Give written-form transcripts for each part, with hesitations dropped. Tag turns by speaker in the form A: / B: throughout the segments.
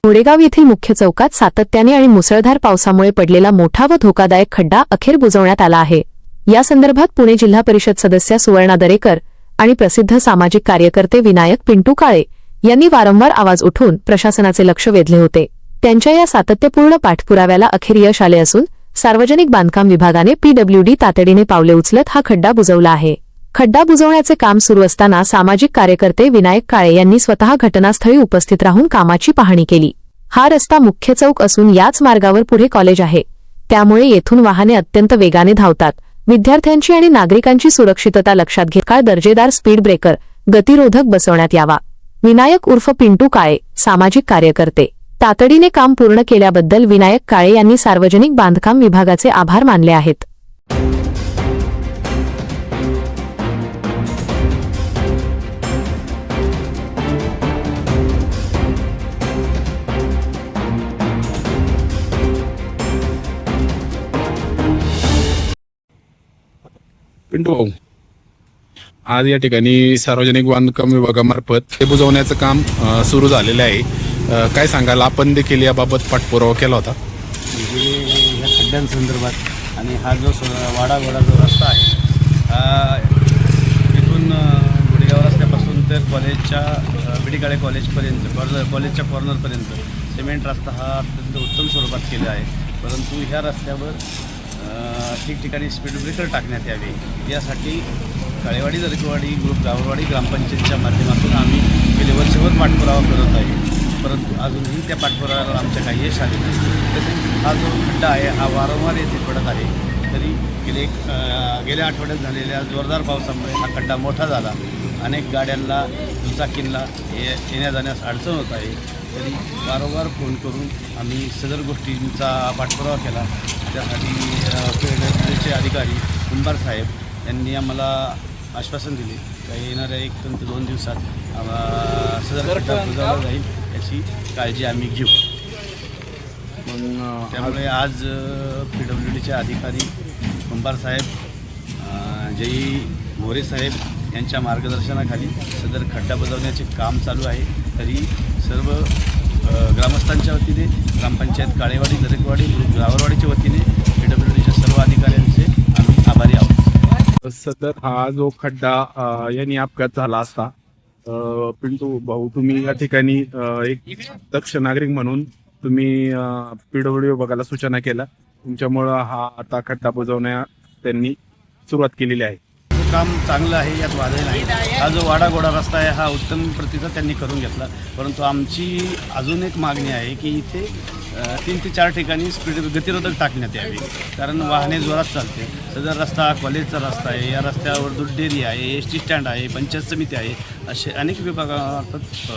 A: घोडेगाव येथील मुख्य चौकात सातत्याने आणि मुसळधार पावसामुळे पडलेला मोठा व धोकादायक खड्डा अखेर बुजवण्यात आला आहे। या संदर्भात पुणे जिल्हा परिषद सदस्या सुवर्णा दरेकर आणि प्रसिद्ध सामाजिक कार्यकर्ते विनायक पिंटू काळे यांनी वारंवार आवाज उठवून प्रशासनाचे लक्ष वेधले होते। त्यांच्या या सातत्यपूर्ण पाठपुराव्याला अखेर यश आले असून सार्वजनिक बांधकाम विभागाने पीडब्ल्यूडी तातडीने पावले उचलत हा खड्डा बुजवला आहे। खड्डा बुजवण्याचे काम सुरू असताना सामाजिक कार्यकर्ते विनायक काळे यांनी स्वतः घटनास्थळी उपस्थित राहून कामाची पाहणी केली। हा रस्ता मुख्य चौक असून याच मार्गावर पुढे कॉलेज आहे, त्यामुळे येथून वाहने अत्यंत वेगाने धावतात। विद्यार्थ्यांची आणि नागरिकांची सुरक्षितता लक्षात घेता दर्जेदार स्पीड ब्रेकर गतिरोधक बसवण्यात यावा। विनायक उर्फ पिंटू काळे, सामाजिक कार्यकर्ते। तातडीने काम पूर्ण केल्याबद्दल विनायक काळे यांनी सार्वजनिक बांधकाम विभागाचे आभार मानले आहेत।
B: पिंटू भाऊ, आज या ठिकाणी सार्वजनिक बांधकाम विभागामार्फत हे बुजवण्याचं काम सुरू झालेलं आहे। काय सांगाल, आपण देखील याबाबत पाठपुरावा केला होता?
C: ह्या खड्ड्यांसंदर्भात आणि हा जो वाडाघोडा जो रस्ता आहे, इथून गुडेगाव रस्त्यापासून तर कॉलेजच्या बिडीकाळे कॉलेजपर्यंत कॉलेजच्या कॉर्नरपर्यंत सिमेंट रस्ता हा अत्यंत उत्तम स्वरूपात केला आहे। परंतु ह्या रस्त्यावर ठिकठिकाणी स्पीड ब्रेकर टाकण्यात यावे यासाठी काळेवाडी दरेकरवाडी गावरवाडी ग्रामपंचायतीच्या माध्यमातून आम्ही गेले वर्षभर पाठपुरावा करत आहे, परंतु अजूनही त्या पाठपुराव्याला आमच्या काही यश आले नाही। तसेच हा जो खड्डा आहे हा वारंवार येथे पडत आहे, तरी गेल्या आठवड्यात झालेल्या जोरदार पावसामुळे हा खड्डा मोठा झाला। अनेक गाड्यांना दुचाकींना येण्या जाण्यास अडचण होत आहे, तरी वारंवार फोन करून आम्ही सदर गोष्टींचा पाठपुरावा केला। त्यासाठी पीडब्ल्यूडीचे अधिकारी कुंभार साहेब यांनी आम्हाला आश्वासन दिले की येणाऱ्या 1 ते 2 दिवसात सदर खड्डा बुजवला जाईल याची काळजी आम्ही घेऊ। त्यामुळे आज पीडब्ल्यूडीचे अधिकारी कुंभार साहेब, जयी मोरे साहेब यांच्या मार्गदर्शनाखाली सदर खड्डा बुजवण्याचे काम चालू आहे। तरी सर्व ग्रामस्थांच्या वतीने, ग्रामपंचायत काळेवाडी दरेकरवाडी गावरवाडीच्या वतीने पीडब्ल्यूडीच्या सर्व अधिकाऱ्यांचे आम्ही आभारी आहोत।
B: सदर हा जो खड्डा यांनी अपघात झाला असता, पिंटू भाऊ तुम्ही या ठिकाणी एक दक्ष नागरिक म्हणून तुम्ही पीडब्ल्यूडी विभागाला सूचना केल्या, तुमच्यामुळं हा आता खड्डा बुजवण्या त्यांनी सुरुवात केलेली आहे।
C: काम चांगलं आहे, यात वादळ नाही। हा जो वाडाघोडा रस्ता आहे हा उत्तम प्रतीचा त्यांनी करून घेतला, परंतु आमची अजून एक मागणी आहे की इथे 3 ते 4 ठिकाणी स्पीड गतिरोधक टाकण्यात यावे, कारण वाहने जोरात चालते। सदर रस्ता कॉलेजचा रस्ता आहे, या रस्त्यावर दूध डेअरी आहे, एस टी स्टँड आहे, पंचायत समिती आहे, असे अनेक विभागामार्फत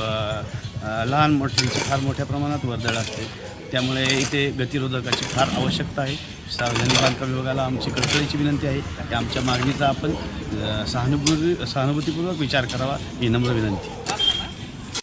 C: लहान मोठ्यांची फार मोठ्या प्रमाणात वर्दळ असते। त्यामुळे इथे गतिरोधकाची फार आवश्यकता आहे। सार्वजनिक बांधकाम विभागाला आमची कळकळीची विनंती आहे की आमच्या मागणीचा आपण सहानुभूतीपूर्वक विचार करावा, ही नम्र विनंती।